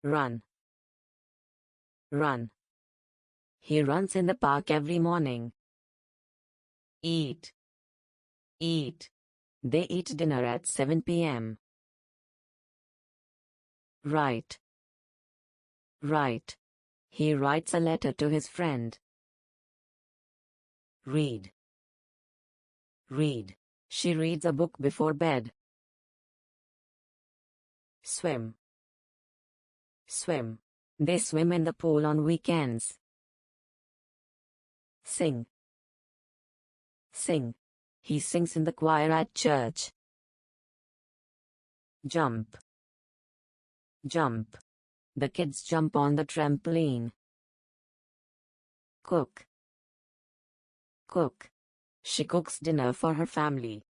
Run. Run. He runs in the park every morning. Eat. Eat. They eat dinner at 7 p.m. Write. Write. He writes a letter to his friend. Read. Read. She reads a book before bed. Swim. Swim. They swim in the pool on weekends. Sing. Sing. He sings in the choir at church. Jump. Jump. The kids jump on the trampoline. Cook. Cook. She cooks dinner for her family.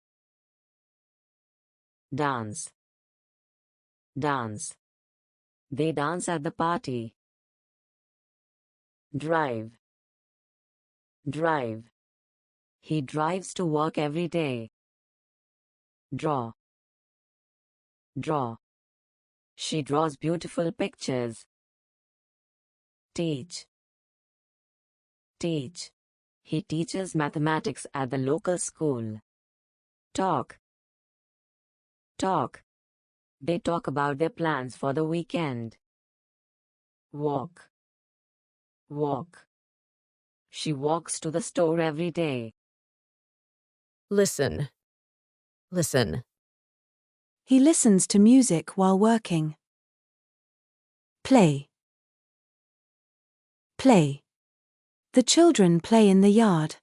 Dance. Dance. They dance at the party. Drive. Drive. He drives to work every day. Draw. Draw. She draws beautiful pictures. Teach. Teach. He teaches mathematics at the local school. Talk. Talk. They talk about their plans for the weekend. Walk. Walk. She walks to the store every day. Listen. Listen. He listens to music while working. Play. Play. The children play in the yard.